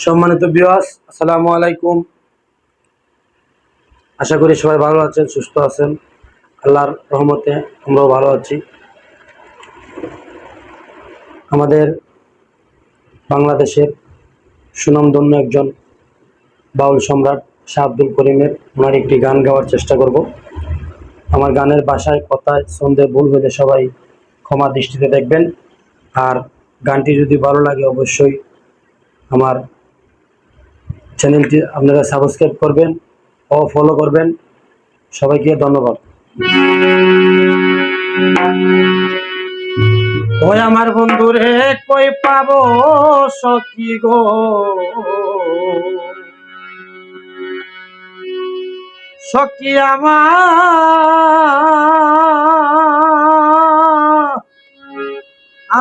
সম্মানিত ভিউয়ার্স, আসসালামু আলাইকুম। আশা করি সবাই ভালো আছেন, সুস্থ আছেন। আল্লাহর রহমতে আমরাও ভালো আছি। আমাদের বাংলাদেশের সুনামধন্য একজন বাউল সম্রাট শাহ আব্দুল করিমের ওনার একটি গান গাওয়ার চেষ্টা করব। আমার গানের ভাষায়, কথায়, ছন্দে ভুল হলে সবাই ক্ষমা দৃষ্টিতে দেখবেন। আর গানটি যদি ভালো লাগে অবশ্যই আমার চ্যানেলটি আপনারা সাবস্ক্রাইব করবেন ও ফলো করবেন। সবাইকে ধন্যবাদ। ওই আমার বন্ধুরে কই পাবো সখী গো, সখী আমার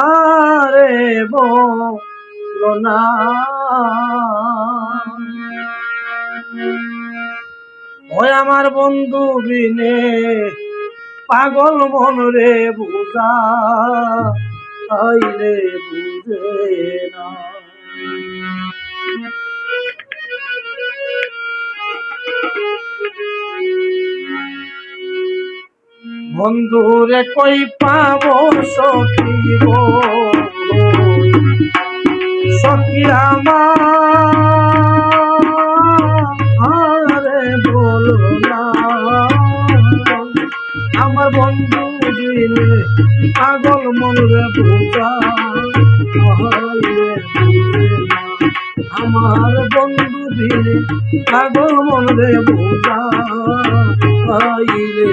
আরে বলো না, ওই আমার বন্ধু বিনে পাগল মন রে বুঝা আইলে বুঝে না। বন্ধুরে কই পাবো সখী গো, সখী আমারে বলো না, আমার বন্ধু দিলে পাগল মন রে বুঝা আমার বন্ধু দিলে পাগল মন রে বুঝা আইলে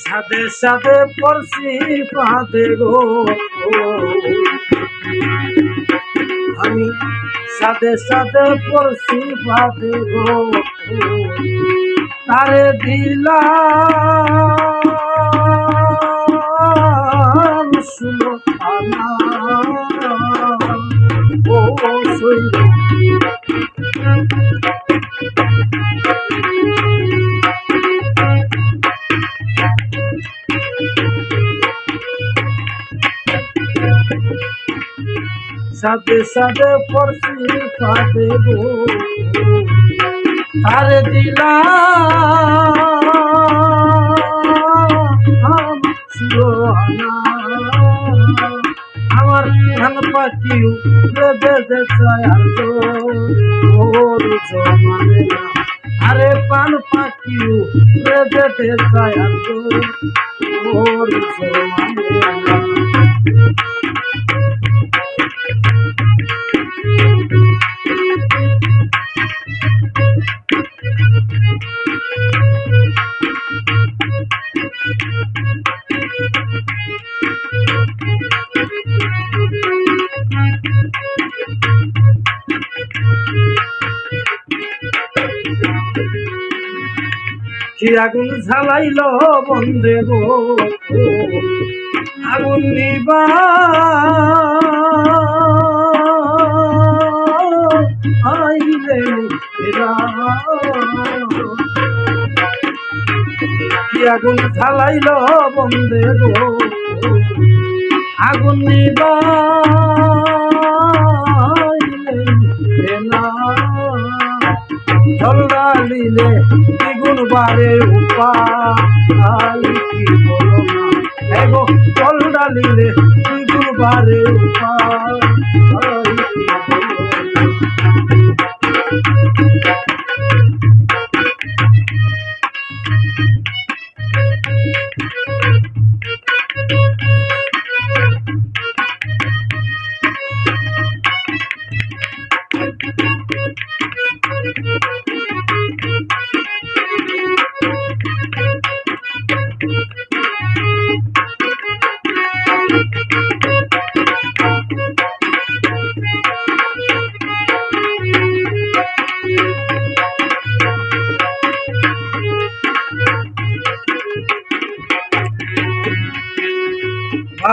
সাদে সাদে পড়ছি ফাঁদে গো, আমি সাদে সাদে পড়ছি ফাঁদে গো, তারে দিলাম শুনো আনা ও সই সাদে সাদে পড়ছি ফাঁদে গো, তারে দিলাম সুরহানা আমার ধান পাখি বেঁধে চায় ওর জমানে না, আরে পান পাখি বেঁধে চায় ওর জমানে না। কি আগুন ঝালাইল বন্ধে গো, আগুন নিবা আইলে কি আগুন ঝালাইল বন্ধে গো, আগুন নিবা আইলে না, ঝলদালিলে দ্বিগুণ বারে উপায় কি বলো না, এগো ঝলদালিলে দ্বিগুণ বারে উপায় কি বলো না।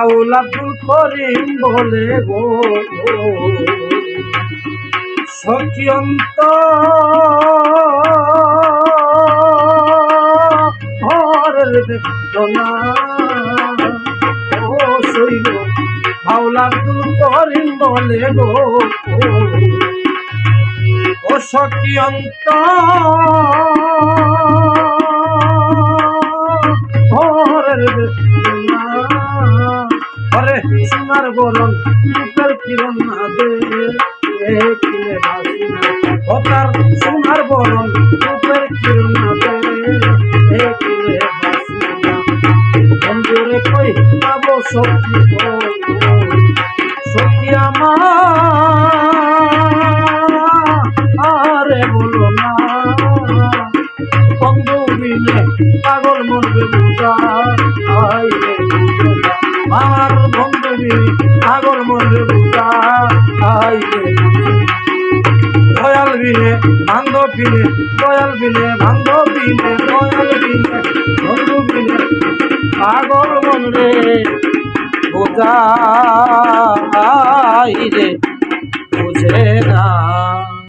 বাউল আব্দুল করিম বলে গো সখী অন্তরের বেদনা ও শৈব বাউল আব্দুল করিম বলে গো ও সখী অন্তরের বেদনা ওরে সোনার বরণ রূপের কিরণ না দে কিনে বাসি না ও তার সোনার বরণ রূপের কিরণ না দে কিনে বাসি না বন্ধুরে কই পাবো সখী সখী আমারে বলো না বন্ধু বিনে পাগল মরবে বুঝা আইরে আমার বন্ধু বিনে পাগল মরবে বুঝা আইরে দয়াল বিনে বান্ধব বিনে দয়াল বিনে বান্ধব বিনে দয়াল বিনে বন্ধু বিনে পাগল মরবে বুঝা আইরে বুঝে না।